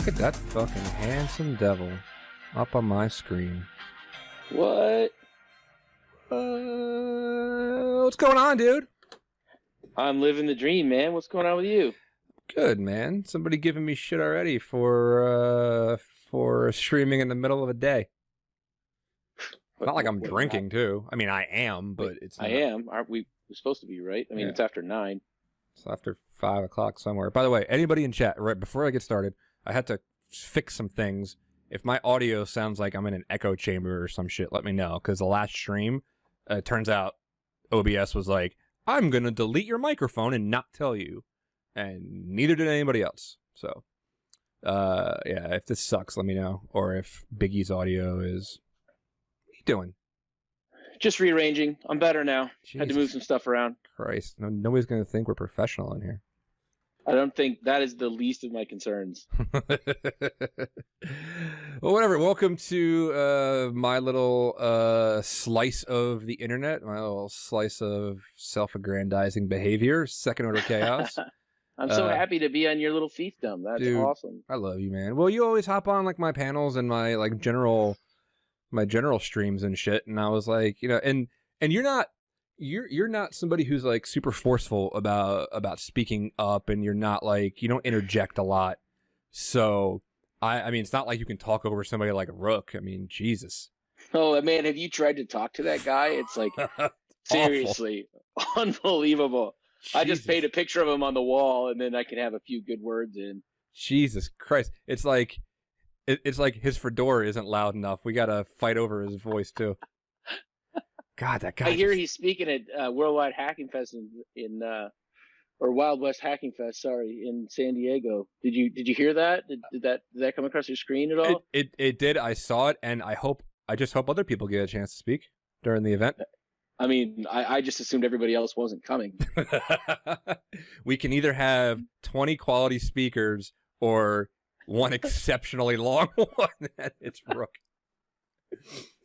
Look at that fucking handsome devil up on my screen. What? What's going on, dude? I'm living the dream, man. What's going on with you? Good, man. Somebody giving me shit already for streaming in the middle of a day. It's not like I'm drinking, too. I mean, I am, but it's not. I am. Aren't we? We're supposed to be, right? I mean, It's after 9. It's after 5 o'clock somewhere. By the way, anybody in chat, right before I get started, I had to fix some things. If my audio sounds like I'm in an echo chamber or some shit, let me know. Because the last stream, it turns out OBS was like, I'm going to delete your microphone and not tell you. And neither did anybody else. So, yeah, if this sucks, let me know. Or if Biggie's audio is... What are you doing? Just rearranging. I'm better now. Jesus Had to move some stuff around. Christ. Nobody's going to think we're professional in here. I don't think that is the least of my concerns. Well, whatever. Welcome to my little slice of the internet, my little slice of self-aggrandizing behavior, second order chaos. I'm so happy to be on your little fiefdom. That's dude, awesome. I love you, man. Well, you always hop on like my panels and my like general streams and shit, and I was like, you know, and you're not somebody who's like super forceful about speaking up, and you're not like, you don't interject a lot. So I mean, it's not like you can talk over somebody like a rook. I mean, Jesus. Oh man, have you tried to talk to that guy? It's like seriously unbelievable. Jesus. I just paint a picture of him on the wall, and then I can have a few good words in. Jesus Christ! It's like his fedora isn't loud enough. We gotta fight over his voice too. God, that guy. I hear he's speaking at Worldwide Hacking Fest in or Wild West Hacking Fest, sorry, in San Diego. Did you hear that? Did that come across your screen at all? It did. I saw it, and I just hope other people get a chance to speak during the event. I mean, I just assumed everybody else wasn't coming. We can either have 20 quality speakers or one exceptionally long one. It's Rook.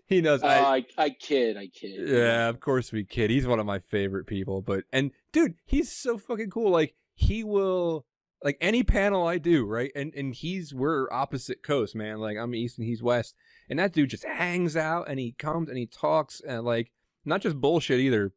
He knows. I kid. Yeah, of course we kid. He's one of my favorite people. And dude, he's so fucking cool. Like, he will, like, any panel I do, right? And we're opposite coast, man. Like, I'm east and he's west. And that dude just hangs out and he comes and he talks and like, not just bullshit either.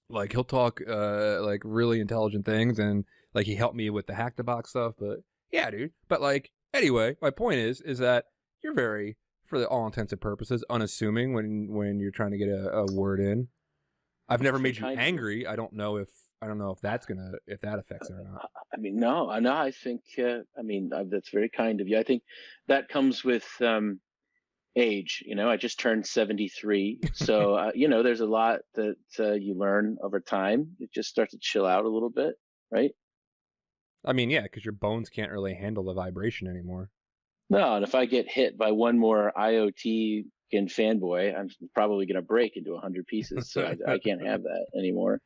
Like, he'll talk like really intelligent things, and like he helped me with the Hack the Box stuff. But yeah, dude. But like, anyway, my point is that you're very, for the all intents and purposes, unassuming when you're trying to get a word in. I've never made you angry. I don't know if that affects it or not. I mean, no. I think that's very kind of you. I think that comes with age. You know, I just turned 73, so you know, there's a lot that you learn over time. You just start to chill out a little bit, right? I mean, yeah, because your bones can't really handle the vibration anymore. No, and if I get hit by one more IoT fanboy, I'm probably going to break into 100 pieces. So I can't have that anymore.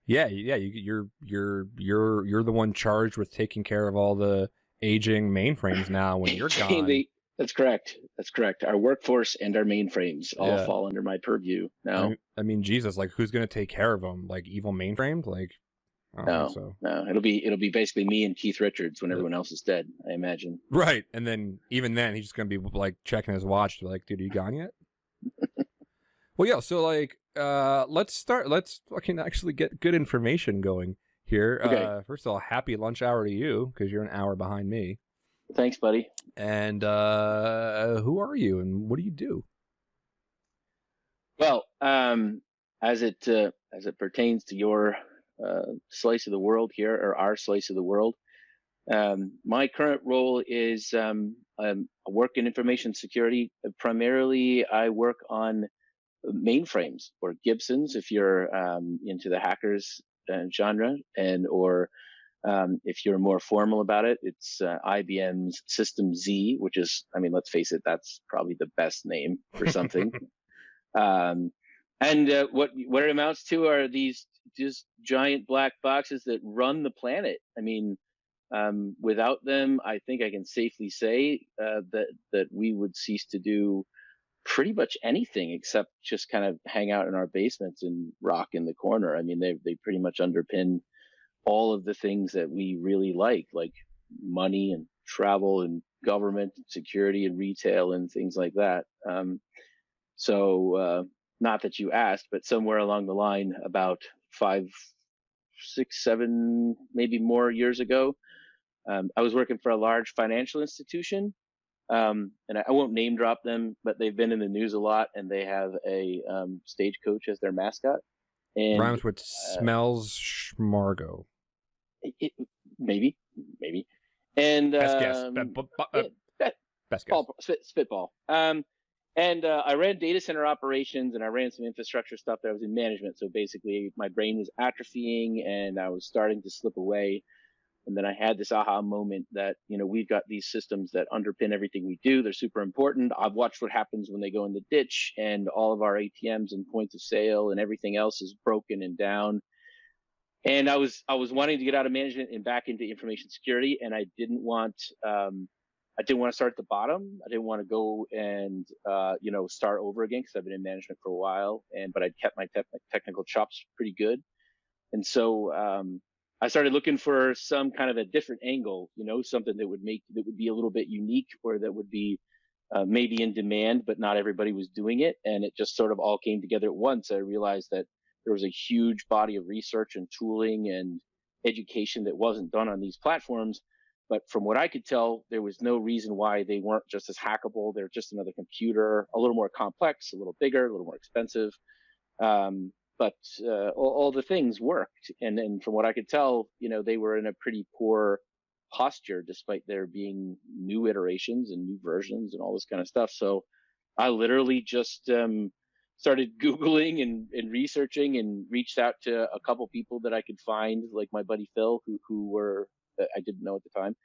Yeah. You're the one charged with taking care of all the aging mainframes now when you're gone. That's correct. Our workforce and our mainframes all fall under my purview now. I mean, Jesus, like, who's going to take care of them? Like, evil mainframes? Like, no, it'll be basically me and Keith Richards when everyone else is dead, I imagine. Right, and then even then he's just gonna be like checking his watch to like, dude, are you gone yet? Well, yeah. So like, let's fucking actually get good information going here. Okay. First of all, happy lunch hour to you because you're an hour behind me. Thanks, buddy. And who are you and what do you do? Well, as it pertains to your slice of the world here, or our slice of the world, my current role is I work in information security. Primarily, I work on mainframes or Gibsons, if you're into the hackers genre, or if you're more formal about it, it's IBM's System Z, which is, I mean, let's face it, that's probably the best name for something. And what it amounts to are these just giant black boxes that run the planet. I mean, without them, I think I can safely say that we would cease to do pretty much anything except just kind of hang out in our basements and rock in the corner. I mean, they pretty much underpin all of the things that we really like money and travel and government, security, and retail, and things like that. So not that you asked, but somewhere along the line, about 5, 6, 7, maybe more years ago, I was working for a large financial institution. And I won't name drop them, but they've been in the news a lot, and they have a stagecoach as their mascot. And Rhymes with smells schmargo. Maybe. And Best guess. Best guess. Spitball. And I ran data center operations, and I ran some infrastructure stuff that I was in management. So basically, my brain was atrophying, and I was starting to slip away. And then I had this aha moment that, we've got these systems that underpin everything we do. They're super important. I've watched what happens when they go in the ditch, and all of our ATMs and points of sale and everything else is broken and down. And I was wanting to get out of management and back into information security, and I didn't want to start at the bottom. I didn't want to go and start over again, because I've been in management for a while, but I'd kept my technical chops pretty good. And so I started looking for some kind of a different angle, something that would be a little bit unique, or that would be maybe in demand, but not everybody was doing it. And it just sort of all came together at once. I realized that there was a huge body of research and tooling and education that wasn't done on these platforms. But from what I could tell, there was no reason why they weren't just as hackable. They're just another computer, a little more complex, a little bigger, a little more expensive. But all the things worked. And then from what I could tell, they were in a pretty poor posture, despite there being new iterations and new versions and all this kind of stuff. So I literally just started Googling and researching, and reached out to a couple people that I could find, like my buddy Phil, who were, I didn't know at the time,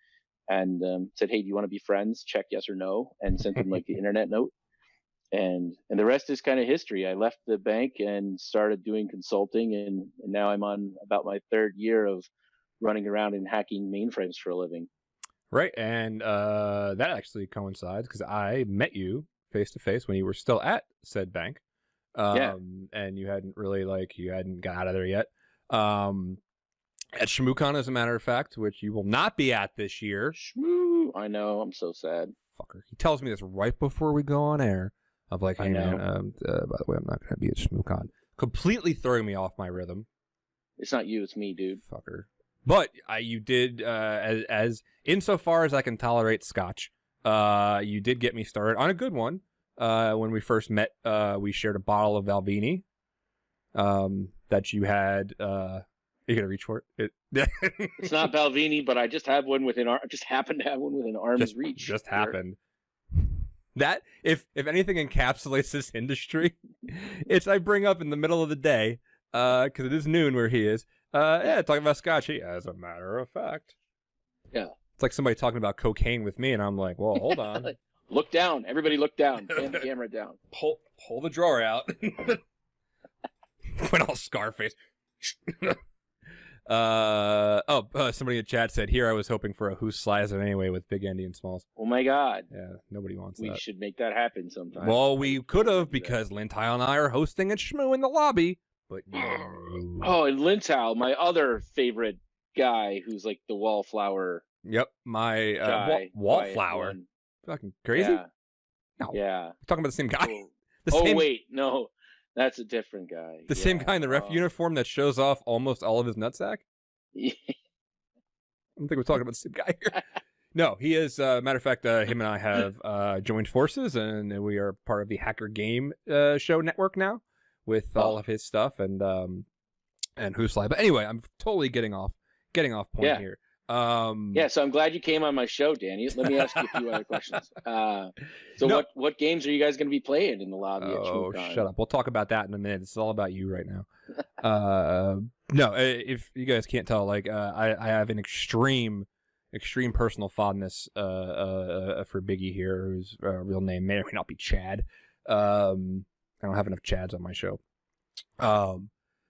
and said, "Hey, do you want to be friends? Check yes or no," and sent him like the internet note. And the rest is kind of history. I left the bank and started doing consulting, and now I'm on about my 3rd year of running around and hacking mainframes for a living. Right, and that actually coincides, because I met you face to face when you were still at said bank. And you hadn't really you hadn't got out of there yet. At ShmooCon, as a matter of fact, which you will not be at this year. Shmoo! I know, I'm so sad. Fucker. He tells me this right before we go on air. I'm like, hey man, by the way, I'm not going to be at ShmooCon. Completely throwing me off my rhythm. It's not you, it's me, dude. Fucker. But you did, as insofar as I can tolerate scotch, you did get me started on a good one. When we first met, we shared a bottle of Valvini that you had. You gonna reach for it? It's not Balvenie, but I just have one within just happened to have one within arm's reach. Just happened. That, if anything encapsulates this industry, it's I bring up in the middle of the day, because it is noon where he is. Talking about scotchy, as a matter of fact. Yeah. It's like somebody talking about cocaine with me, and I'm like, well, hold on. Look down. Everybody look down. Pan the camera down. Pull the drawer out. Went all Scarface. Somebody in the chat said, here I was hoping for a Who Slices It Anyway with Big Endian Smalls. Oh my god. Yeah, nobody wants that. We should make that happen sometime. Well, we could have, because Lintile and I are hosting at Shmoo in the lobby, but no. Oh, and Lintile, my other favorite guy, who's like the wallflower. Yep, my wallflower. Fucking crazy? Yeah. No. Yeah. We're talking about the same guy. Wait, no. That's a different guy. The same guy in the ref uniform that shows off almost all of his nutsack? Yeah. I don't think we're talking about the same guy here. No, he is. Matter of fact, him and I have joined forces, and we are part of the Hacker Game Show network now with all of his stuff and Who's Sly. But anyway, I'm totally getting off point here. So I'm glad you came on my show, Danny. Let me ask you a few other questions. What games are you guys going to be playing in the lobby at ShmooCon? Shut up. We'll talk about that in a minute. It's all about you right now. No, if you guys can't tell, I have an extreme personal fondness for Biggie here, whose real name may or may not be Chad. I don't have enough Chads on my show.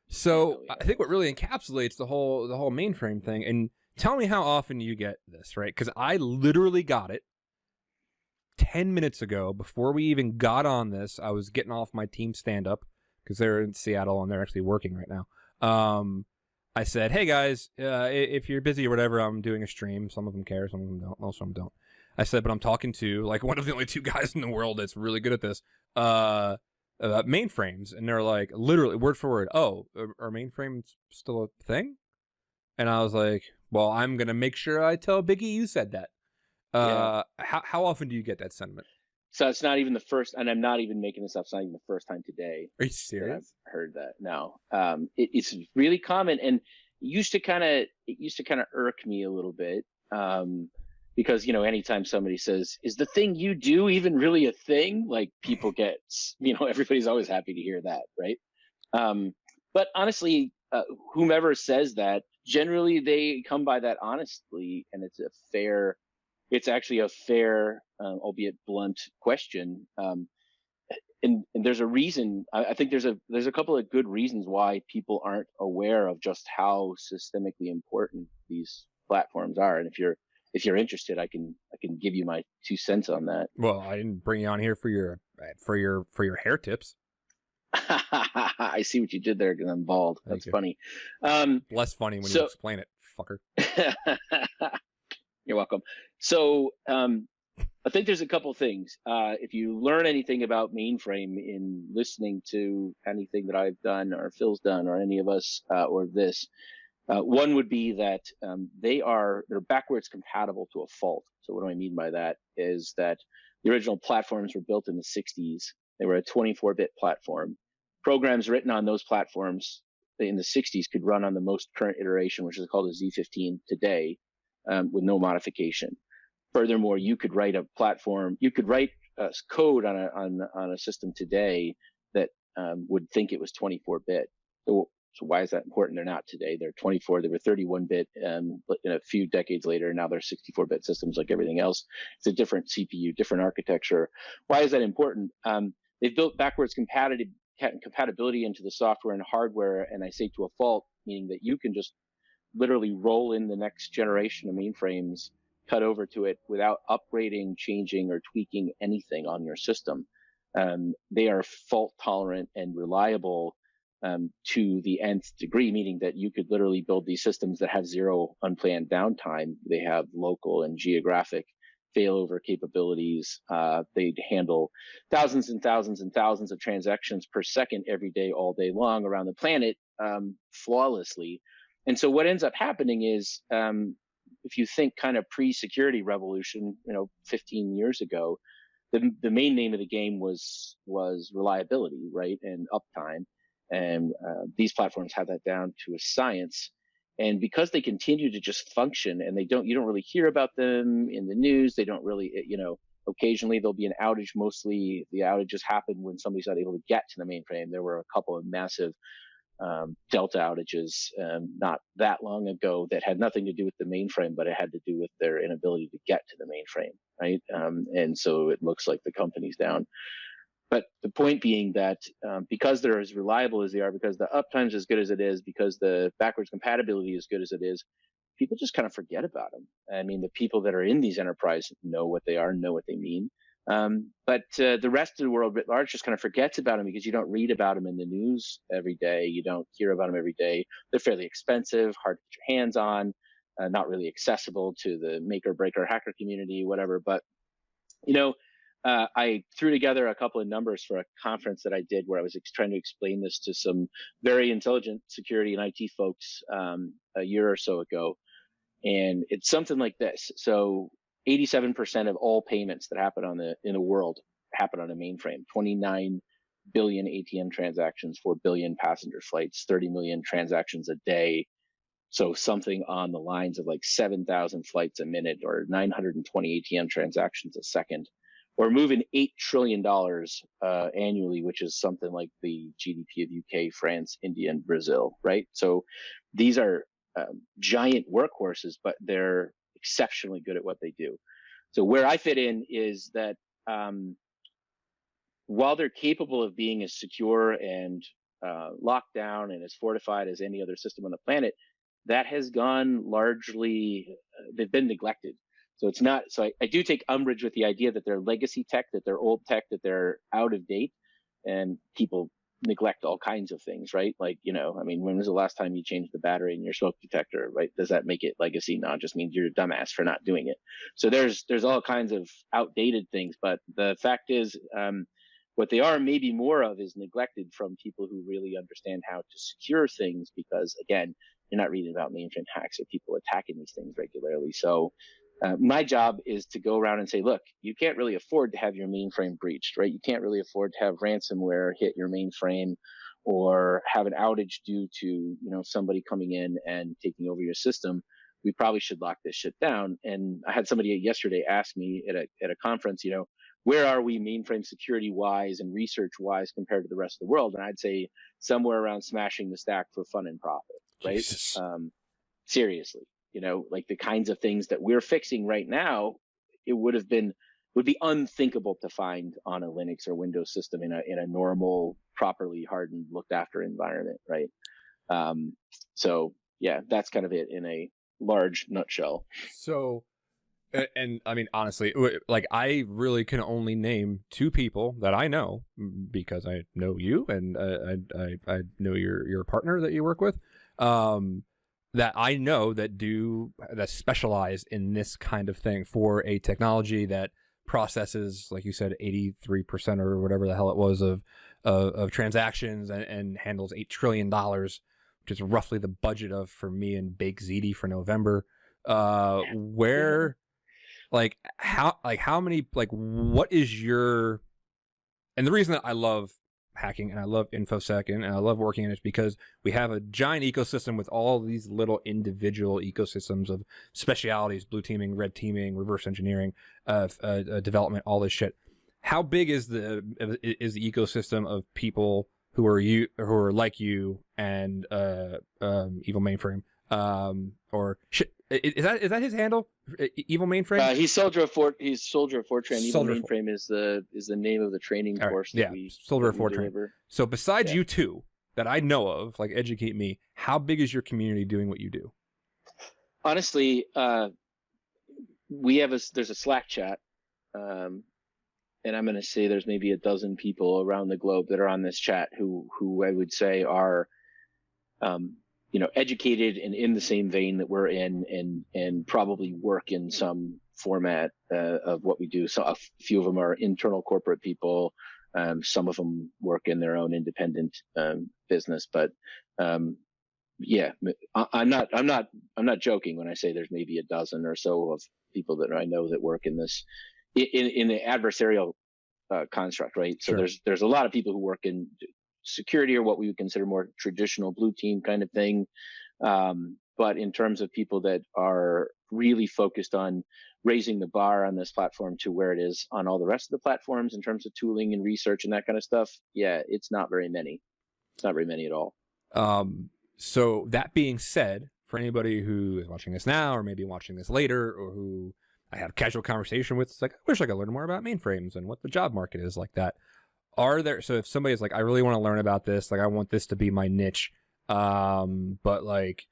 So I think what really encapsulates the whole mainframe thing, and tell me how often you get this, right? Because I literally got it 10 minutes ago. Before we even got on this, I was getting off my team stand-up, because they're in Seattle and they're actually working right now. I said, hey guys, if you're busy or whatever, I'm doing a stream. Some of them care, some of them don't. Most of them don't. I said, but I'm talking to like one of the only two guys in the world that's really good at this. Mainframes, and they're like literally word for word. Oh, are mainframes still a thing? And I was like, well, I'm gonna make sure I tell Biggie you said that. Yeah. How often do you get that sentiment? So it's not even the first, and I'm not even making this up. It's not even the first time today Are you that I've serious? heard that. No, it's really common, and it used to kind of irk me a little bit, because anytime somebody says, "Is the thing you do even really a thing?" Like people get, everybody's always happy to hear that, right? But honestly, whomever says that, generally they come by that honestly, and it's actually a fair, albeit blunt question. And there's a reason. I think there's a couple of good reasons why people aren't aware of just how systemically important these platforms are. And if you're interested, I can give you my 2 cents on that. Well, I didn't bring you on here for your hair tips. I see what you did there because I'm bald. That's funny. Less funny when you explain it, fucker. You're welcome. So I think there's a couple things. If you learn anything about mainframe in listening to anything that I've done or Phil's done or any of us or this, one would be that they're backwards compatible to a fault. So what do I mean by that is that the original platforms were built in the 60s. They were a 24-bit platform. Programs written on those platforms in the 60s could run on the most current iteration, which is called a Z15 today, with no modification. Furthermore, you could write code on a system today that would think it was 24-bit. So why is that important? They're not today. They're 24. They were 31-bit, but a few decades later, now they're 64-bit systems like everything else. It's a different CPU, different architecture. Why is that important? They've built backwards compatibility into the software and hardware, and I say to a fault, meaning that you can just literally roll in the next generation of mainframes, cut over to it without upgrading, changing, or tweaking anything on your system. They are fault tolerant and reliable to the nth degree, meaning that you could literally build these systems that have zero unplanned downtime. They have local and geographic failover capabilities. They handle thousands and thousands and thousands of transactions per second every day, all day long around the planet, flawlessly. And so what ends up happening is, if you think kind of pre-security revolution, 15 years ago, the main name of the game was reliability, right, and uptime. And these platforms have that down to a science. And because they continue to just function, and you don't really hear about them in the news. They don't really, occasionally there'll be an outage. Mostly the outages happen when somebody's not able to get to the mainframe. There were a couple of massive Delta outages not that long ago that had nothing to do with the mainframe, but it had to do with their inability to get to the mainframe, right? And so it looks like the company's down. But the point being that because they're as reliable as they are, because the uptime's as good as it is, because the backwards compatibility is good as it is, people just kind of forget about them. I mean, the people that are in these enterprises know what they are, know what they mean. But the rest of the world writ large just kind of forgets about them because you don't read about them in the news every day. You don't hear about them every day. They're fairly expensive, hard to get your hands on, not really accessible to the maker, breaker, hacker community, whatever. But, I threw together a couple of numbers for a conference that I did where I was trying to explain this to some very intelligent security and IT folks a year or so ago. And it's something like this. So 87% of all payments that happen in the world happen on a mainframe. 29 billion ATM transactions, 4 billion passenger flights, 30 million transactions a day. So something on the lines of like 7,000 flights a minute or 920 ATM transactions a second. We're moving $8 trillion annually, which is something like the GDP of UK, France, India, and Brazil, right? So these are giant workhorses, but they're exceptionally good at what they do. So where I fit in is that while they're capable of being as secure and locked down and as fortified as any other system on the planet, that has gone largely, they've been neglected. So it's not, so I do take umbrage with the idea that they're legacy tech, that they're old tech, that they're out of date, and people neglect all kinds of things, right? Like, I mean, when was the last time you changed the battery in your smoke detector, right? Does that make it legacy? No, it just means you're a dumbass for not doing it. So there's all kinds of outdated things, but the fact is, what they are maybe more of is neglected from people who really understand how to secure things, because again, you're not reading about mainframe hacks or people attacking these things regularly. So my job is to go around and say, look, you can't really afford to have your mainframe breached, right? You can't really afford to have ransomware hit your mainframe or have an outage due to, somebody coming in and taking over your system. We probably should lock this shit down. And I had somebody yesterday ask me at a conference, where are we mainframe security wise and research wise compared to the rest of the world? And I'd say somewhere around smashing the stack for fun and profit, right? Jesus. Seriously. Like the kinds of things that we're fixing right now, it would be unthinkable to find on a Linux or Windows system in a normal, properly hardened, looked after environment, right? So yeah, that's kind of it in a large nutshell. So, and I mean, honestly, like I really can only name two people that I know, because I know you and I know your partner that you work with. That I know that specialize in this kind of thing for a technology that processes, like you said, 83% or whatever the hell it was of transactions and handles $8 trillion, which is roughly the budget for me and Bake ZD for November. Where, how many, what is your, and the reason that I love hacking and I love InfoSec and I love working in it is because we have a giant ecosystem with all these little individual ecosystems of specialities: blue teaming, red teaming, reverse engineering, development, all this shit. How big is the ecosystem of people who are like you and Evil Mainframe, or shit? Is that his handle? Evil Mainframe. He's Soldier of Fortran. Evil Soldier Mainframe is the name of the training course that we Soldier of Fortran. deliver. So besides you two that I know of, like, educate me. How big is your community doing what you do? Honestly, there's a Slack chat, and I'm going to say there's maybe a dozen people around the globe that are on this chat who I would say are educated and in the same vein that we're in, and probably work in some format of what we do. So a few of them are internal corporate people. Some of them work in their own independent business, but yeah, I'm not joking when I say there's maybe a dozen or so of people that I know that work in this in the adversarial construct, right? So Sure. there's a lot of people who work in security, or what we would consider more traditional blue team kind of thing. But in terms of people that are really focused on raising the bar on this platform to where it is on all the rest of the platforms in terms of tooling and research and that kind of stuff, yeah, it's not very many. It's not very many at all. So that being said, for anybody who is watching this now or maybe watching this later, or who I had a casual conversation with, it's like, I wish I could learn more about mainframes and what the job market is like that. So if somebody's like, I really want to learn about this, like I want this to be my niche, but like,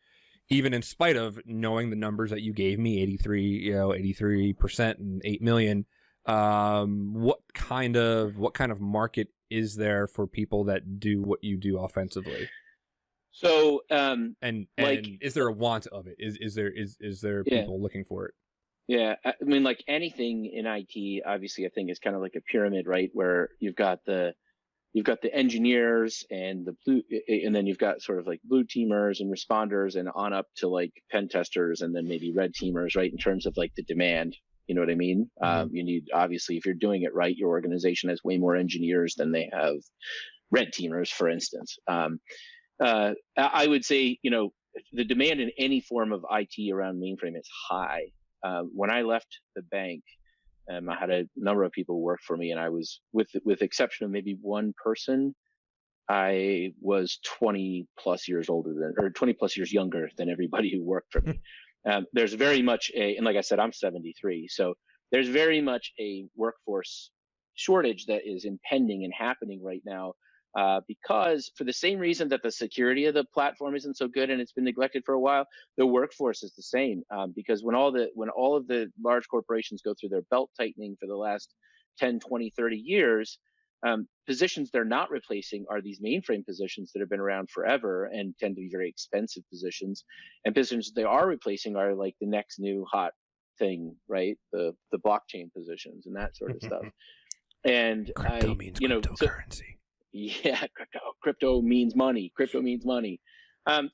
even in spite of knowing the numbers that you gave me, 83% and 8 million, what kind of market is there for people that do what you do offensively? So, and is there a want of it? Is there people looking for it? Yeah, I mean, like anything in IT, obviously, I think is kind of like a pyramid, right? Where you've got the engineers and and then you've got sort of like blue teamers and responders, and on up to like pen testers, and then maybe red teamers, right? In terms of like the demand, you know what I mean? Mm-hmm. You need, obviously, if you're doing it right, your organization has way more engineers than they have red teamers, for instance. I would say, the demand in any form of IT around mainframe is high. When I left the bank, I had a number of people work for me, and I was, with exception of maybe one person, I was 20 plus years younger than everybody who worked for me. There's very much and like I said, I'm 73, so there's very much a workforce shortage that is impending and happening right now. Because for the same reason that the security of the platform isn't so good and it's been neglected for a while, the workforce is the same. Because when all of the large corporations go through their belt tightening for the last 10, 20, 30 years, Positions they're not replacing are these mainframe positions that have been around forever and tend to be very expensive positions. And positions they are replacing are like the next new hot thing, right? The blockchain positions and that sort of stuff. And Crypto means cryptocurrency. Yeah, crypto means money. Crypto means money.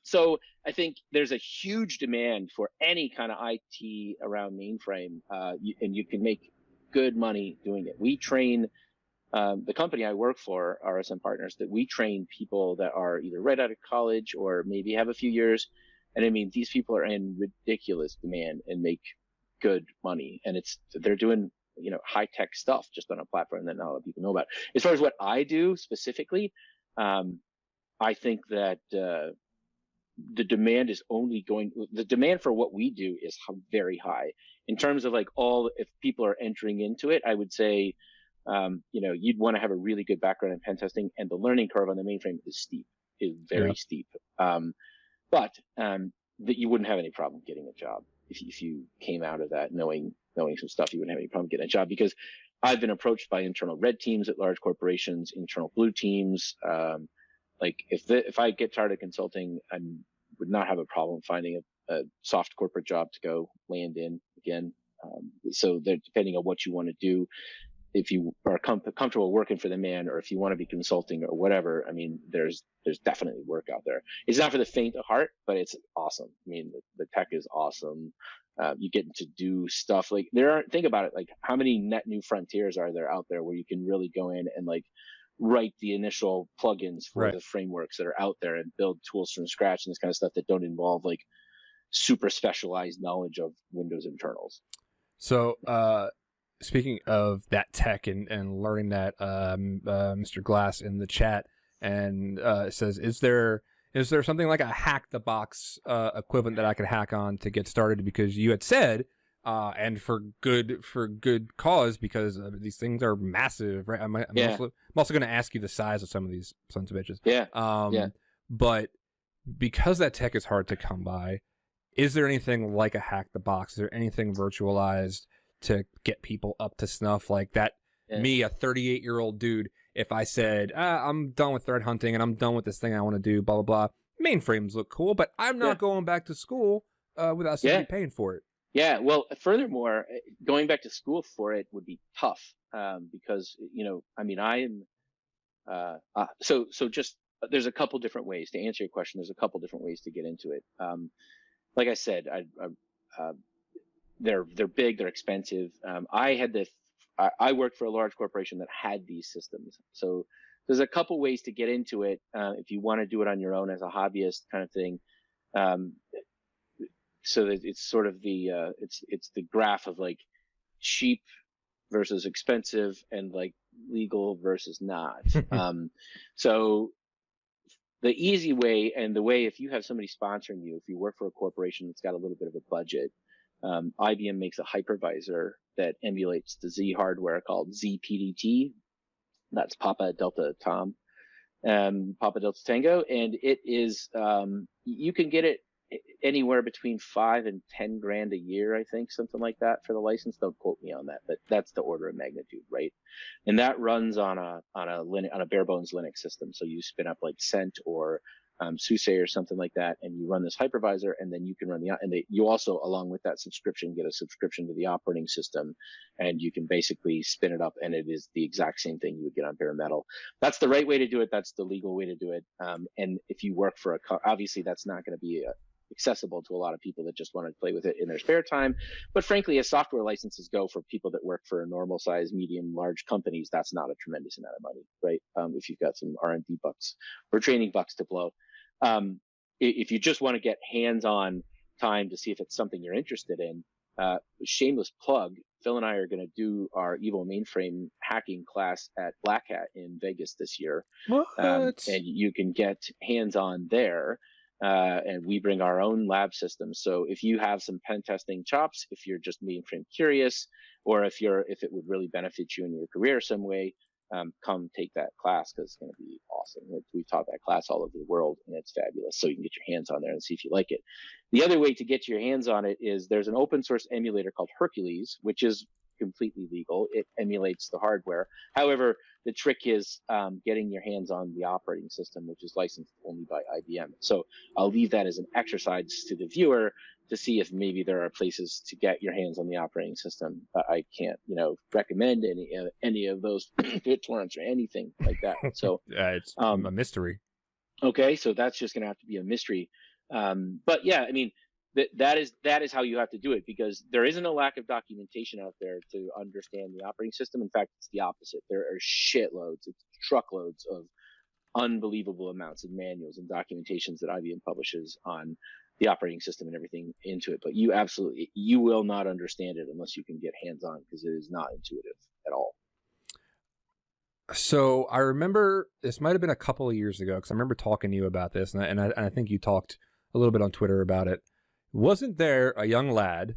So I think there's a huge demand for any kind of IT around mainframe, and you can make good money doing it. We train the company I work for, RSM Partners, that we train people that are either right out of college or maybe have a few years. And I mean, these people are in ridiculous demand and make good money. And they're doing, high tech stuff just on a platform that not a lot of people know about. As far as what I do specifically, I think that, the demand for what we do is very high in terms of if people are entering into it. I would say, you'd want to have a really good background in pen testing, and the learning curve on the mainframe is very steep. But that you wouldn't have any problem getting a job if you came out of that knowing some stuff. You wouldn't have any problem getting a job, because I've been approached by internal red teams at large corporations, internal blue teams. If I get tired of consulting, I would not have a problem finding a soft corporate job to go land in again. So that depending on what you want to do, if you are comfortable working for the man, or if you want to be consulting or whatever, I mean, there's definitely work out there. It's not for the faint of heart, but it's awesome. I mean, the tech is awesome. You get to do stuff think about it, how many net new frontiers are there out there where you can really go in and write the initial plugins for the frameworks that are out there and build tools from scratch and this kind of stuff that don't involve super specialized knowledge of Windows internals. So, speaking of that tech and learning that, Mr. Glass in the chat and says, is there something like a hack the box equivalent that I could hack on to get started? Because you had said, and for good cause, because these things are massive, right? I'm also going to ask you the size of some of these sons of bitches. Yeah. But because that tech is hard to come by, is there anything like a hack the box? Is there anything virtualized to get people up to snuff like that? Yeah. Me, a 38-year-old dude, if I said, I'm done with thread hunting and I'm done with this thing I want to do, blah, blah, blah. Mainframes look cool, but I'm not going back to school without somebody paying for it. Yeah. Well, furthermore, going back to school for it would be tough, because, I am, so just, there's a couple different ways to answer your question. There's a couple different ways to get into it. Like I said, they're big, they're expensive. I worked for a large corporation that had these systems. So there's a couple ways to get into it. If you want to do it on your own as a hobbyist kind of thing. So that it's sort of it's the graph of cheap versus expensive and legal versus not. So the easy way, and the way, if you have somebody sponsoring you, if you work for a corporation that's got a little bit of a budget, IBM makes a hypervisor that emulates the Z hardware called ZPDT. That's Papa Delta Tom, Papa Delta Tango, and it is you can get it anywhere between $5,000 and $10,000 a year, I think, something like that for the license. Don't quote me on that, but that's the order of magnitude, right? And that runs on a bare bones Linux system. So you spin up Cent or SUSE or something like that, and you run this hypervisor, and then you can run you also, along with that subscription, get a subscription to the operating system, and you can basically spin it up, and it is the exact same thing you would get on bare metal. That's the right way to do it. That's the legal way to do it. And if you work for obviously that's not going to be accessible to a lot of people that just want to play with it in their spare time. But frankly, as software licenses go for people that work for normal size, medium, large companies, that's not a tremendous amount of money, right? If you've got some R&D bucks or training bucks to blow. If you just want to get hands-on time to see if it's something you're interested in, shameless plug, Phil and I are going to do our Evil Mainframe hacking class at Black Hat in Vegas this year. And you can get hands-on there. And we bring our own lab system. So if you have some pen testing chops, if you're just mainframe curious, or if it would really benefit you in your career some way, come take that class, because it's going to be awesome. We've taught that class all over the world, and it's fabulous. So you can get your hands on there and see if you like it. The other way to get your hands on it is there's an open source emulator called Hercules, which is completely legal. It emulates the hardware. However, the trick is getting your hands on the operating system, which is licensed only by IBM. So I'll leave that as an exercise to the viewer to see if maybe there are places to get your hands on the operating system. I can't, recommend any of those BitTorrents or anything like that. So It's a mystery. Okay, so that's just going to have to be a mystery. But yeah, I mean, that is how you have to do it, because there isn't a lack of documentation out there to understand the operating system. In fact, it's the opposite. There are shitloads, it's truckloads of unbelievable amounts of manuals and documentations that IBM publishes on the operating system and everything into it. But you will not understand it unless you can get hands-on, because it is not intuitive at all. So I remember this might have been a couple of years ago, because I remember talking to you about this, and I think you talked a little bit on Twitter about it. Wasn't there a young lad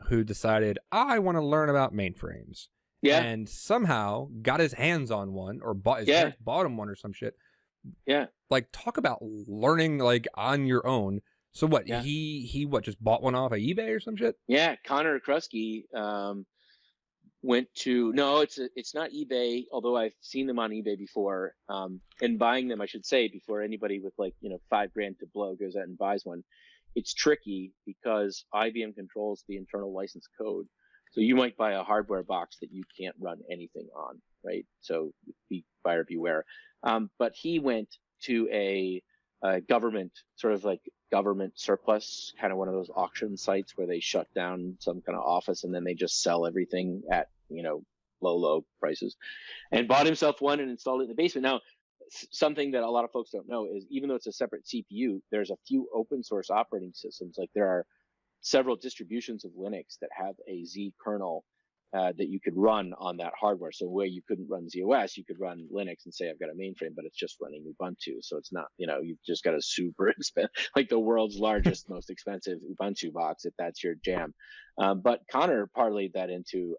who decided, I want to learn about mainframes? Yeah. And somehow got his hands on one, or his parents bought him one or some shit. Yeah. Like, talk about learning like on your own. So what? Yeah. He just bought one off of eBay or some shit? Yeah, Connor Krusky went to it's not eBay, although I've seen them on eBay before. And buying them, I should say, before anybody with $5,000 to blow goes out and buys one. It's tricky because IBM controls the internal license code. So you might buy a hardware box that you can't run anything on, right? So be buyer beware. But he went to a government, sort of like government surplus, kind of one of those auction sites where they shut down some kind of office and then they just sell everything at, low prices, and bought himself one and installed it in the basement. Now, something that a lot of folks don't know is, even though it's a separate CPU, there's a few open source operating systems. Like, there are several distributions of Linux that have a Z kernel that you could run on that hardware. So where you couldn't run ZOS, you could run Linux and say, I've got a mainframe, but it's just running Ubuntu. So it's not, you've just got a super expensive, like the world's largest, most expensive Ubuntu box, if that's your jam. But Connor parlayed that into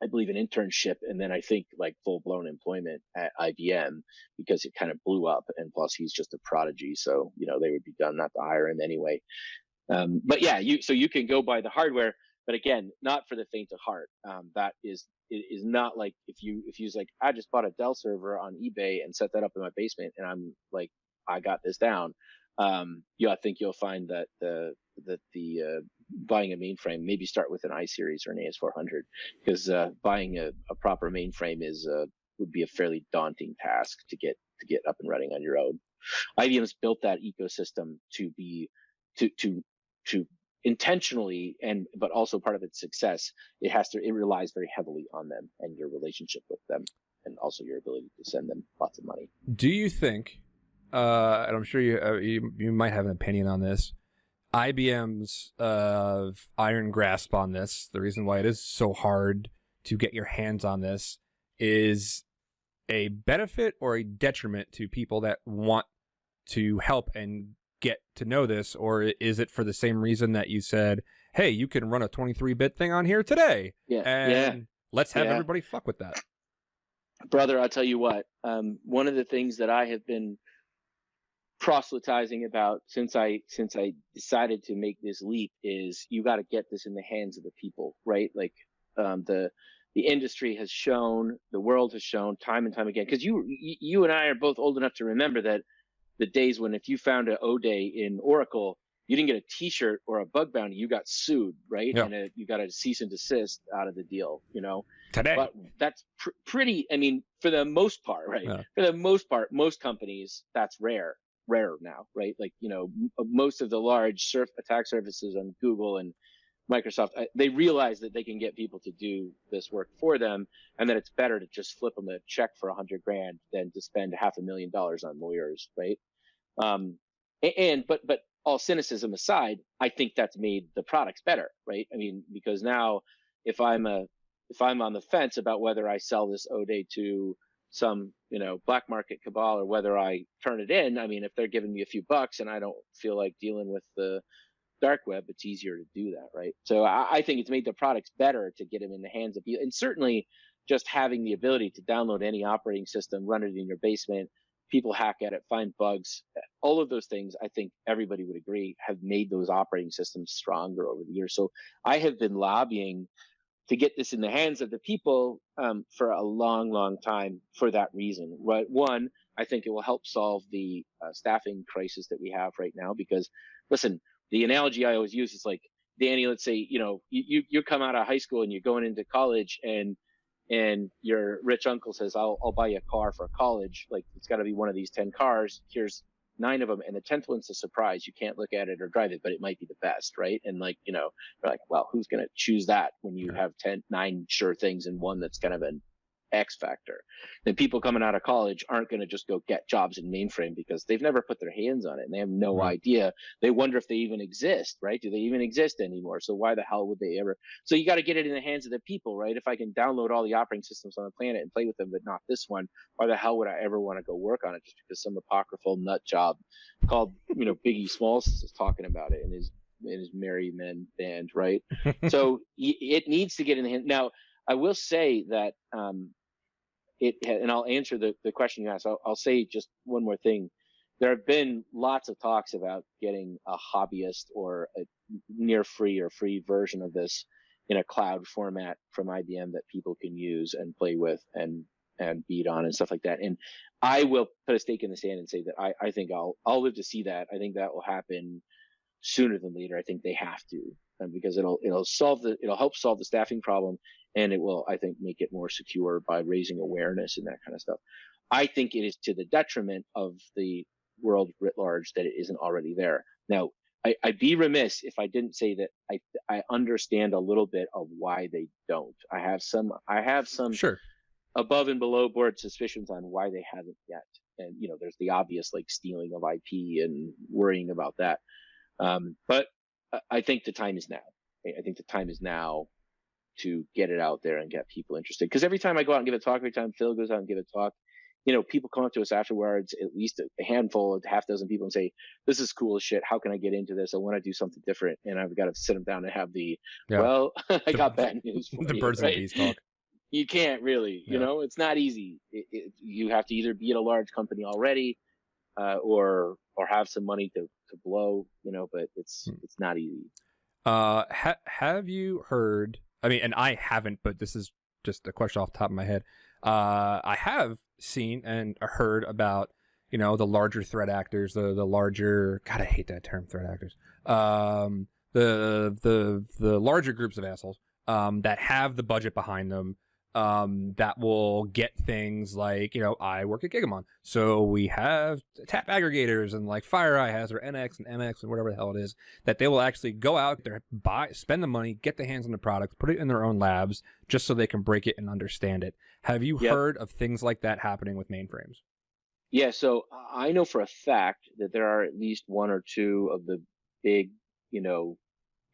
I believe an internship, and then I think full blown employment at IBM, because it kind of blew up. And plus he's just a prodigy. So, they would be done not to hire him anyway. But yeah, so you can go buy the hardware, but again, not for the faint of heart. It is not like if you like, I just bought a Dell server on eBay and set that up in my basement, and I'm like, I got this down. I think you'll find that the buying a mainframe, maybe start with an i-series or an AS400, because buying a proper mainframe would be a fairly daunting task to get up and running on your own. IBM's built that ecosystem to be to intentionally, but also part of its success, it relies very heavily on them and your relationship with them, and also your ability to send them lots of money. Do you think, and I'm sure you might have an opinion on this, IBM's iron grasp on this, the reason why it is so hard to get your hands on this, is a benefit or a detriment to people that want to help and get to know this? Or is it for the same reason that you said, hey, you can run a 23-bit thing on here today, let's have everybody fuck with that? Brother, I'll tell you what, one of the things that I have been proselytizing about since I decided to make this leap is, you got to get this in the hands of the people, right? Like, the industry has shown, the world has shown time and time again, because you and I are both old enough to remember that the days when if you found an O-Day in Oracle, you didn't get a T-shirt or a bug bounty, you got sued, right? Yeah. And you got a cease and desist out of the deal, Today. But that's pretty, I mean, for the most part, right? Yeah. For the most part, most companies, that's rarer now, right? Like, most of the large attack surfaces on Google and Microsoft, they realize that they can get people to do this work for them, and that it's better to just flip them a check for $100,000 than to spend $500,000 on lawyers, right? But all cynicism aside, I think that's made the products better, right? I mean, because now if I'm on the fence about whether I sell this O-Day to some, black market cabal, or whether I turn it in, I mean, if they're giving me a few bucks and I don't feel like dealing with the dark web, it's easier to do that, right? So I think it's made the products better to get them in the hands of people. And certainly just having the ability to download any operating system, run it in your basement, people hack at it, find bugs, all of those things, I think everybody would agree, have made those operating systems stronger over the years. So I have been lobbying to get this in the hands of the people for a long, long time for that reason. Right? One, I think it will help solve the staffing crisis that we have right now. Because, listen, the analogy I always use is like, Danny, let's say, you come out of high school and you're going into college, and your rich uncle says, I'll buy you a car for college. Like, it's got to be one of these 10 cars. Here's 9 of them, and the 10th one's a surprise. You can't look at it or drive it, but it might be the best, right? And like, you're like, well, who's going to choose that when you have 9 sure things and one that's kind of an X factor? Then people coming out of college aren't going to just go get jobs in mainframe because they've never put their hands on it and they have no idea. They wonder if they even exist, right? Do they even exist anymore? So why the hell would they ever? So you got to get it in the hands of the people, right? If I can download all the operating systems on the planet and play with them, but not this one, why the hell would I ever want to go work on it just because some apocryphal nut job called, Biggie Smalls is talking about it in his Merry Men band, right? So it needs to get in the hand. Now, I will say that and I'll answer the question you asked. I'll say just one more thing. There have been lots of talks about getting a hobbyist or a near free or free version of this in a cloud format from IBM that people can use and play with and beat on and stuff like that. And I will put a stake in the sand and say that I think I'll live to see that. I think that will happen sooner than later. I think they have to, because it'll help solve the staffing problem, and it will, I think, make it more secure by raising awareness and that kind of stuff. I think it is to the detriment of the world writ large that it isn't already there. Now, I'd be remiss if I didn't say that I understand a little bit of why they don't. I have some Sure. above and below board suspicions on why they haven't yet. And there's the obvious, like, stealing of IP and worrying about that. But I think the time is now. I think the time is now to get it out there and get people interested. Because every time I go out and give a talk, every time Phil goes out and give a talk, people come up to us afterwards, at least a handful, a half dozen people, and say, this is cool as shit. How can I get into this? I want to do something different. And I've got to sit them down and have well, I got bad news for the you. birds and bees talk. You can't really, it's not easy. You have to either be at a large company already, or have some money to blow, but it's not easy. Have you heard, I mean, and I haven't, but this is just a question off the top of my head. I have seen and heard about, the larger threat actors, the larger, God, I hate that term, threat actors. The larger groups of assholes, that have the budget behind them, that will get things like, I work at Gigamon, so we have tap aggregators and like FireEye has, or NX and MX and whatever the hell it is, that they will actually go out there, spend the money, get their hands on the products, put it in their own labs just so they can break it and understand it. Have you heard of things like that happening with mainframes? Yeah, so I know for a fact that there are at least 1 or 2 of the big,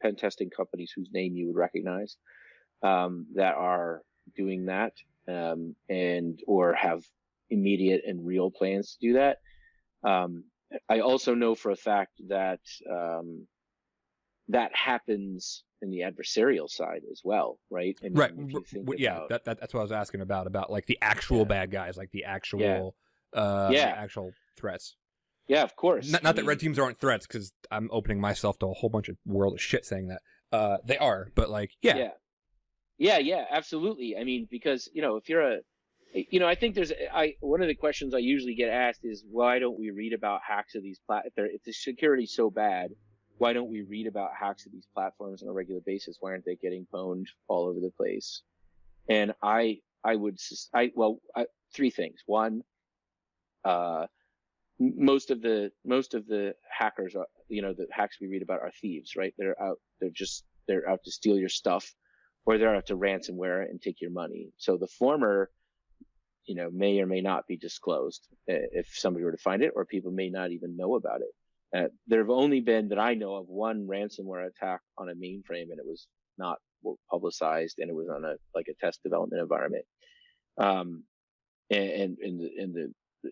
pen testing companies whose name you would recognize, that are doing that, and or have immediate and real plans to do that. I also know for a fact that that happens in the adversarial side as well, right? I mean, right. If you think That's what I was asking about like the actual bad guys, like the actual, the actual threats. Yeah, of course. Not that red teams aren't threats, because I'm opening myself to a whole bunch of world of shit saying that. They are, but like, Yeah, absolutely. I mean, because, if you're I think one of the questions I usually get asked is, why don't we read about hacks of these if the security's so bad, why don't we read about hacks of these platforms on a regular basis? Why aren't they getting pwned all over the place? And I would, 3 things. One, most of the hackers are, the hacks we read about are thieves, right? They're out to steal your stuff, or they're out to ransomware and take your money. So the former, may or may not be disclosed if somebody were to find it, or people may not even know about it. There have only been, that I know of, 1 ransomware attack on a mainframe, and it was not publicized, and it was on a test development environment. And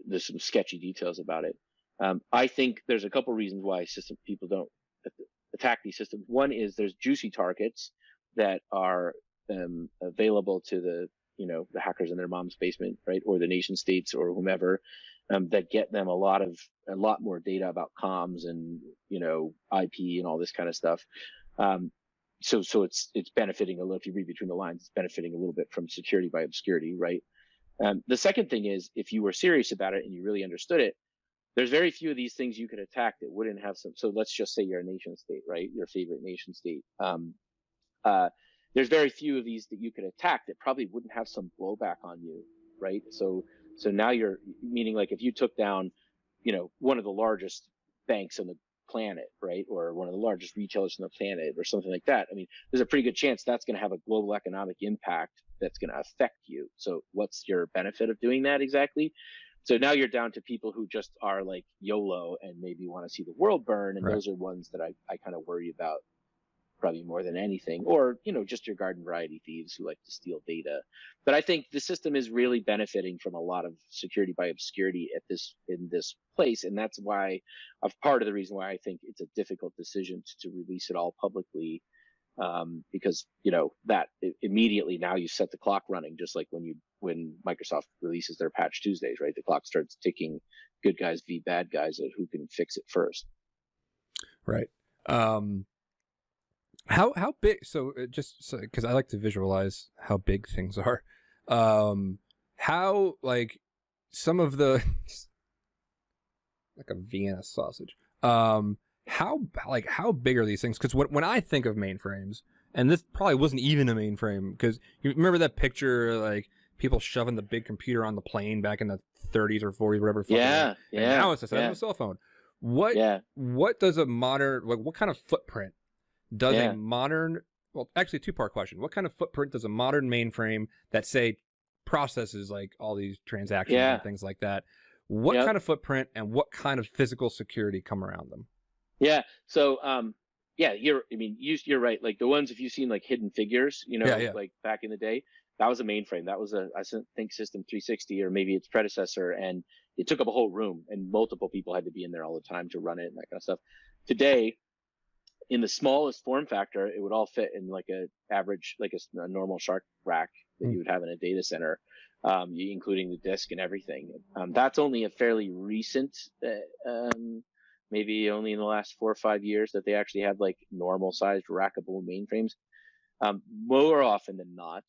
there's some sketchy details about it. I think there's a couple reasons why people don't attack these systems. One is there's juicy targets that are available to the hackers in their mom's basement, right, or the nation states or whomever, that get them a lot more data about comms and IP and all this kind of stuff. so it's benefiting a little. If you read between the lines, it's benefiting a little bit from security by obscurity, right? The second thing is, if you were serious about it and you really understood it, there's very few of these things you could attack that wouldn't have some. So let's just say you're a nation state, right? Your favorite nation state. There's very few of these that you could attack that probably wouldn't have some blowback on you, right? So now you're meaning, like, if you took down, one of the largest banks on the planet, right, or one of the largest retailers on the planet, or something like that. I mean, there's a pretty good chance that's going to have a global economic impact that's going to affect you. So what's your benefit of doing that exactly? So now you're down to people who just are like YOLO and maybe want to see the world burn, and Right. those are ones that I kind of worry about probably more than anything, or just your garden variety thieves who like to steal data. But I think the system is really benefiting from a lot of security by obscurity in this place, and that's why, part of the reason why I think it's a difficult decision to release it all publicly, because that immediately now you set the clock running, just like when Microsoft releases their Patch Tuesdays, right? The clock starts ticking, good guys v bad guys, at who can fix it first. Right. How big? So because I like to visualize how big things are. How, like, some of the like a Vienna sausage. How big are these things? Because when I think of mainframes, and this probably wasn't even a mainframe, because you remember that picture, like, people shoving the big computer on the plane back in the 30s or 40s, whatever. Yeah. And now it's the size of a cell phone. What does a modern, like, what kind of footprint does a modern, well, actually, two-part question. What kind of footprint does a modern mainframe that, say, processes like all these transactions and things like that, what kind of footprint and what kind of physical security come around them? Yeah. So, you're right. Like, the ones, if you've seen like Hidden Figures, like back in the day, that was a mainframe. That was I think System 360 or maybe its predecessor, and it took up a whole room, and multiple people had to be in there all the time to run it and that kind of stuff. Today, in the smallest form factor, it would all fit in like a average, like a normal Shark rack that you would have in a data center, including the disk and everything. That's only a fairly recent, maybe only in the last 4 or 5 years, that they actually have like normal sized rackable mainframes. More often than not,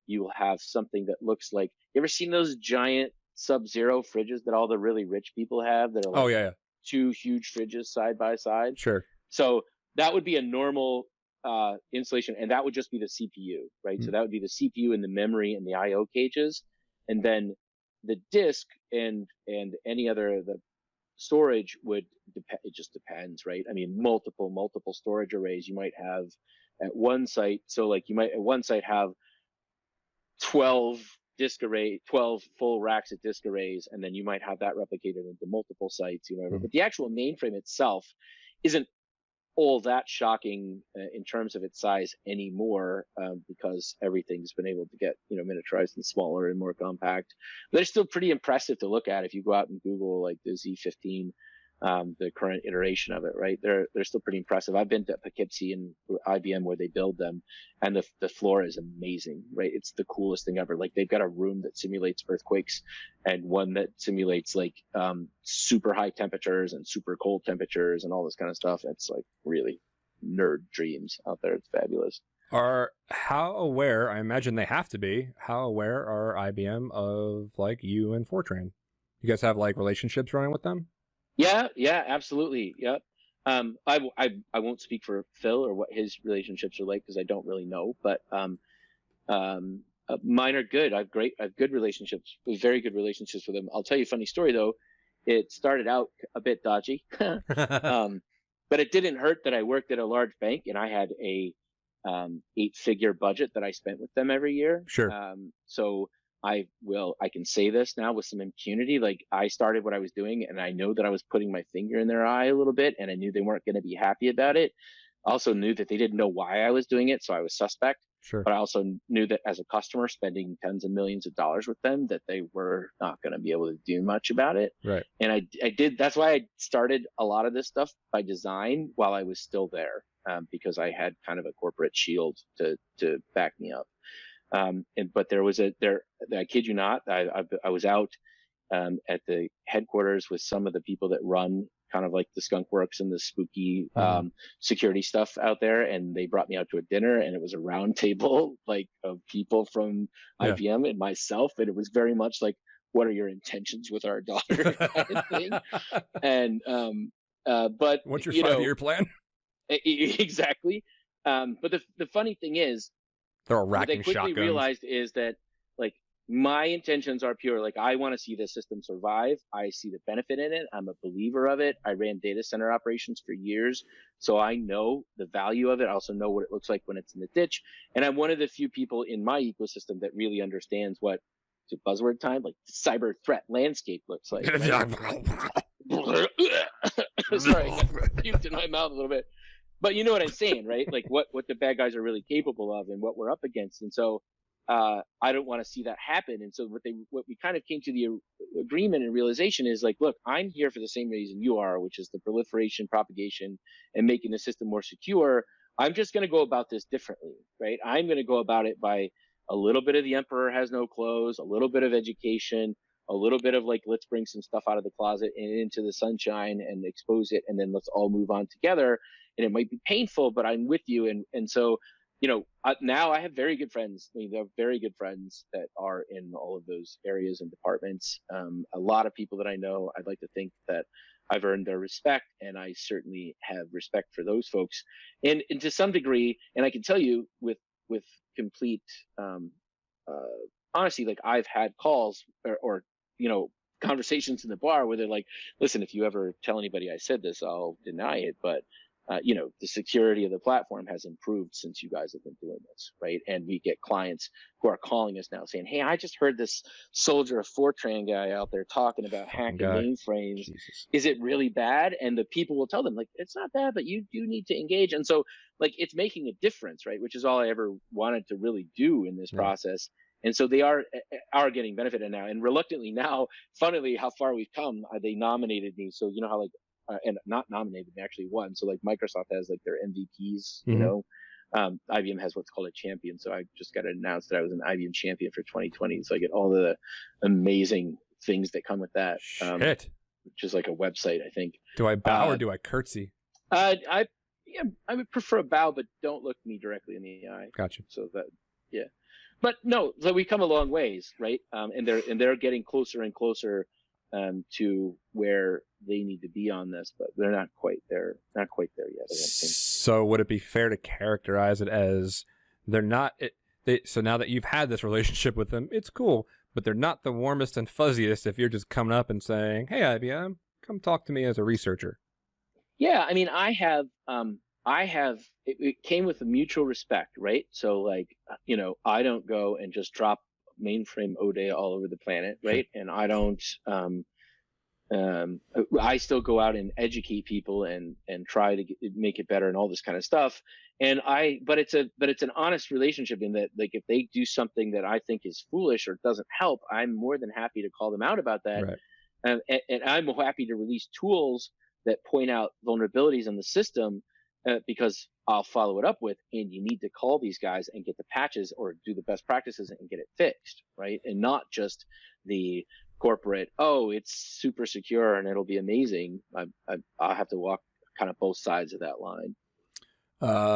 you will have something that looks like, you ever seen those giant Sub-Zero fridges that all the really rich people have that are like two huge fridges side by side? Sure. So that would be a normal installation, and that would just be the CPU, right? So that would be the CPU and the memory and the I/O cages, and then the disk and any other the storage would depend. It just depends, right? I mean, multiple storage arrays you might have at one site. So like you might at one site have 12 full racks of disk arrays, and then you might have that replicated into multiple sites, But the actual mainframe itself isn't all that shocking in terms of its size anymore, because everything's been able to get miniaturized and smaller and more compact. But they're still pretty impressive to look at if you go out and Google like the Z15, the current iteration of it, right? They're still pretty impressive. I've been to Poughkeepsie and IBM where they build them, and the floor is amazing, right? It's the coolest thing ever. Like, they've got a room that simulates earthquakes, and one that simulates like super high temperatures and super cold temperatures and all this kind of stuff. It's like really nerd dreams out there. It's fabulous. How aware, I imagine they have to be, how aware are IBM of like you and Fortran? You guys have like relationships running with them? Yeah, absolutely. Yep. I won't speak for Phil or what his relationships are like, because I don't really know, but mine are good. I have good relationships, very good relationships with them. I'll tell you a funny story though. It started out a bit dodgy, but it didn't hurt that I worked at a large bank and I had a 8-figure budget that I spent with them every year. Sure. So I can say this now with some impunity. Like, I started what I was doing, and I know that I was putting my finger in their eye a little bit, and I knew they weren't going to be happy about it. I also knew that they didn't know why I was doing it, so I was suspect. Sure. But I also knew that as a customer spending tens of millions of dollars with them, that they were not going to be able to do much about it. Right. And I did. That's why I started a lot of this stuff by design while I was still there, because I had kind of a corporate shield to back me up. But I kid you not, I was out at the headquarters with some of the people that run kind of like the skunk works and the spooky Mm-hmm. security stuff out there. And they brought me out to a dinner, and it was a round table like of people from Yeah. IBM and myself. And it was very much like, what are your intentions with our daughter kind of thing. And, but What's your you know, 5-year plan? exactly. But the funny thing is, They're all what they racking quickly shotguns. realized is that, like, my intentions are pure. Like, I want to see the system survive. I see the benefit in it. I'm a believer of it. I ran data center operations for years, so I know the value of it. I also know what it looks like when it's in the ditch. And I'm one of the few people in my ecosystem that really understands what, is it buzzword time? Like, the cyber threat landscape looks like. Right? Sorry, I puked in my mouth a little bit. But you know what I'm saying, right? Like what the bad guys are really capable of and what we're up against. And so I don't want to see that happen. And so what we kind of came to the agreement and realization is like, look, I'm here for the same reason you are, which is the proliferation, propagation, and making the system more secure. I'm just going to go about this differently, right? I'm going to go about it by a little bit of the emperor has no clothes, a little bit of education, a little bit of like, let's bring some stuff out of the closet and into the sunshine and expose it. And then let's all move on together. And it might be painful, but I'm with you. And so, you know, now I have very good friends. I mean, they're very good friends that are in all of those areas and departments. A lot of people that I know, I'd like to think that I've earned their respect, and I certainly have respect for those folks. And to some degree, and I can tell you with complete honesty, like I've had calls or you know, conversations in the bar where they're like, listen, if you ever tell anybody I said this, I'll deny it. But you know, the security of the platform has improved since you guys have been doing this, right? And we get clients who are calling us now saying, hey, I just heard this soldier of Fortran guy out there talking about hacking mainframes. Jesus. Is it really bad? And the people will tell them, like, it's not bad, but you do need to engage. And so, like, it's making a difference, right? Which is all I ever wanted to really do in this process. And so they are getting benefited now. And reluctantly now, funnily, how far we've come, they nominated me. So, you know how, like, and not nominated, they actually won. So like Microsoft has like their MVPs, you know, IBM has what's called a champion. So I just got to announce that I was an IBM champion for 2020. So I get all the amazing things that come with that. Shit. Which is like a website, I think. Do I bow or do I curtsy? I would prefer a bow, but don't look me directly in the eye. Gotcha. So that, yeah. But no, so we come a long ways, right? And they're getting closer and closer to where they need to be on this, but they're not quite there. Not quite there yet, I don't think. So would it be fair to characterize it as they're not? So now that you've had this relationship with them, it's cool, but they're not the warmest and fuzziest. If you're just coming up and saying, "Hey, IBM, come talk to me as a researcher." Yeah, I mean, I have. It came with a mutual respect, right? So, like, you know, I don't go and just drop mainframe Ode all over the planet, right? And I don't. I still go out and educate people and try to make it better and all this kind of stuff. But it's an honest relationship in that, like, if they do something that I think is foolish or doesn't help, I'm more than happy to call them out about that. Right. And I'm happy to release tools that point out vulnerabilities in the system because I'll follow it up with, and you need to call these guys and get the patches or do the best practices and get it fixed, right? And not just the corporate, oh, it's super secure and it'll be amazing. I'll have to walk kind of both sides of that line.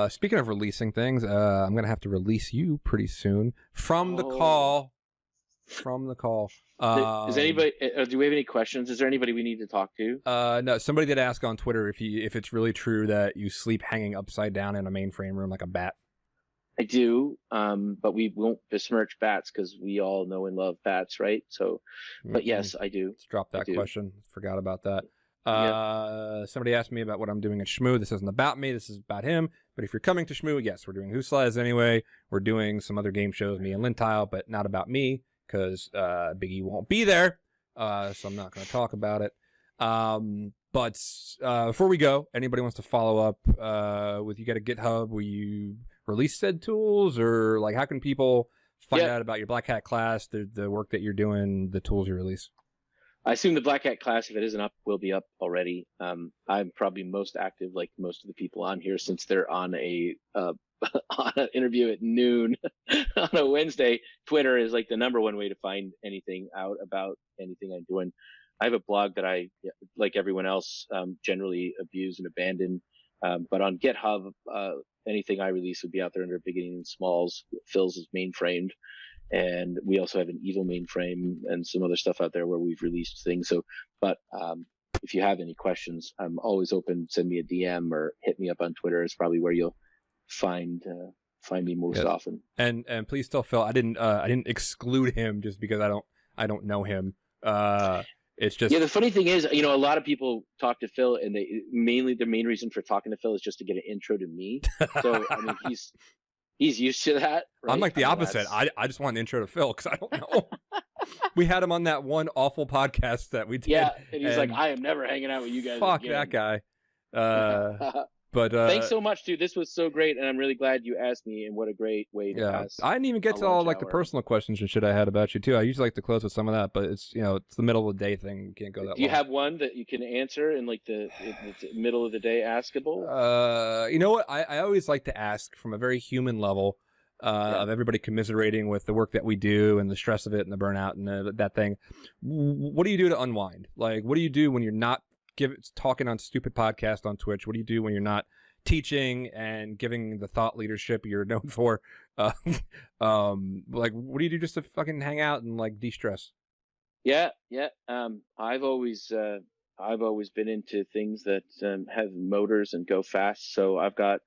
Speaking of releasing things, I'm going to have to release you pretty soon from the call. Is anybody? Do we have any questions? Is there anybody we need to talk to? No. Somebody did ask on Twitter if it's really true that you sleep hanging upside down in a mainframe room like a bat. I do, but we won't besmirch bats because we all know and love bats, right? So, but yes, I do. Let's drop that question. Forgot about that. Somebody asked me about what I'm doing at Shmoo. This isn't about me. This is about him. But if you're coming to Shmoo, yes, we're doing Who Slides anyway. We're doing some other game shows, me and Lintile, but not about me because Biggie won't be there. So I'm not going to talk about it. But before we go, anybody wants to follow up with you got a GitHub where you release said tools, or like how can people find out about your Black Hat class, the work that you're doing, the tools you release? I assume the Black Hat class, if it isn't up, will be up already. I'm probably most active, like most of the people on here, since they're on on an interview at noon on a Wednesday. Twitter is like the #1 way to find anything out about anything I'm doing. I have a blog that I, like everyone else, generally abuse and abandon. But on GitHub, anything I release would be out there under Big Endian Smalls. Phil's is mainframed. And we also have an evil mainframe and some other stuff out there where we've released things. So, but if you have any questions, I'm always open. Send me a DM or hit me up on Twitter. It's probably where you'll find me most often. And please tell Phil I didn't exclude him just because I don't know him. It's just the funny thing is, a lot of people talk to Phil, and the main reason for talking to Phil is just to get an intro to me. So I mean, he's used to that. Right? I'm like the opposite. I just want an intro to Phil because I don't know. We had him on that one awful podcast that we did. Yeah, and he's like, I am never hanging out with you guys. Fuck again. that guy. But thanks so much, dude. This was so great, and I'm really glad you asked me. And what a great way to ask. I didn't even get to all like the personal questions and shit I had about you too. I usually like to close with some of that, but it's it's the middle of the day thing. You can't go that long. Do you have one that you can answer in like the middle of the day askable? You know what? I always like to ask from a very human level. Of everybody commiserating with the work that we do and the stress of it and the burnout and that thing. What do you do to unwind? Like, what do you do when you're not talking on stupid podcast on Twitch? What do you do when you're not teaching and giving the thought leadership you're known for? Like, what do you do just to fucking hang out and like de-stress? Yeah. I've always been into things that have motors and go fast. So I've got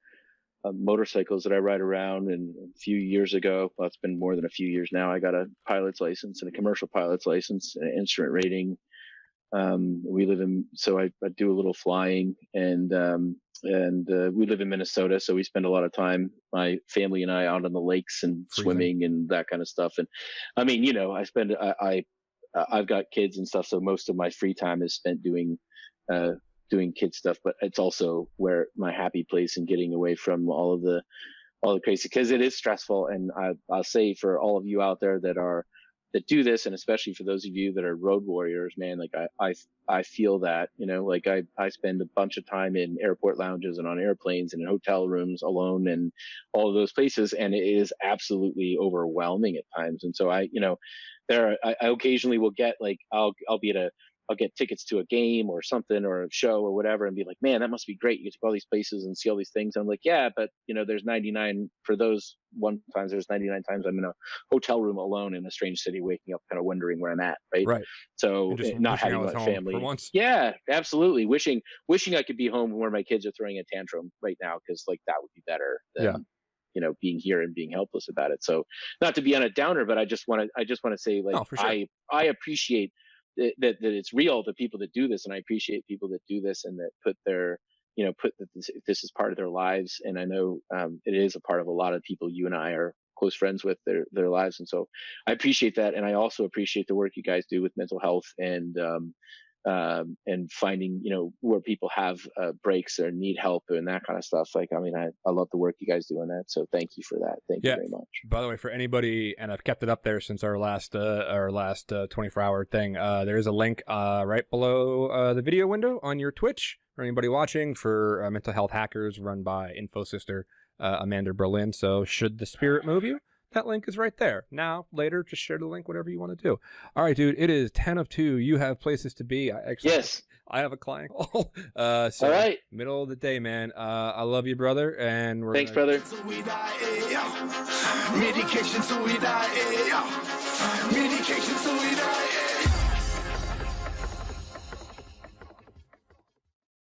motorcycles that I ride around, and a few years ago, well, it's been more than a few years now, I got a pilot's license and a commercial pilot's license and an instrument rating. So I do a little flying, and we live in Minnesota, so we spend a lot of time, my family and I, out on the lakes and swimming and that kind of stuff. And I mean, I've got kids and stuff, so most of my free time is spent doing kid stuff, but it's also where my happy place and getting away from all the crazy, because it is stressful. And I'll say for all of you out there that do this, and especially for those of you that are road warriors, man, like I feel that, like I spend a bunch of time in airport lounges and on airplanes and in hotel rooms alone and all of those places, and it is absolutely overwhelming at times. And so I occasionally will get like I'll get tickets to a game or something or a show or whatever and be like, man, that must be great. You get to go all these places and see all these things. And I'm like, yeah, but there's 99 for those there's 99 times I'm in a hotel room alone in a strange city, waking up kind of wondering where I'm at. Right. So not having my family. For once. Yeah, absolutely. Wishing I could be home where my kids are throwing a tantrum right now. Cause like that would be better than, being here and being helpless about it. So not to be on a downer, but I just want to say like, I appreciate that it's real, the people that do this, and I appreciate people that do this and that put their this is part of their lives. And I know it is a part of a lot of people you and I are close friends with their lives, and so I appreciate that. And I also appreciate the work you guys do with mental health and finding where people have breaks or need help and that kind of stuff. Like, I mean, I love the work you guys do on that, so thank you for that. Thank you very much. By the way, for anybody, and I've kept it up there since our last 24-hour thing, there is a link right below the video window on your Twitch for anybody watching for Mental Health Hackers, run by InfoSister Amanda Berlin. So should the spirit move you, that link is right there. Now, later, just share the link, whatever you want to do. All right, dude, it is 10 of 2. You have places to be. Yes. I have a client call. All right. Middle of the day, man. I love you, brother. And thanks, brother. Medication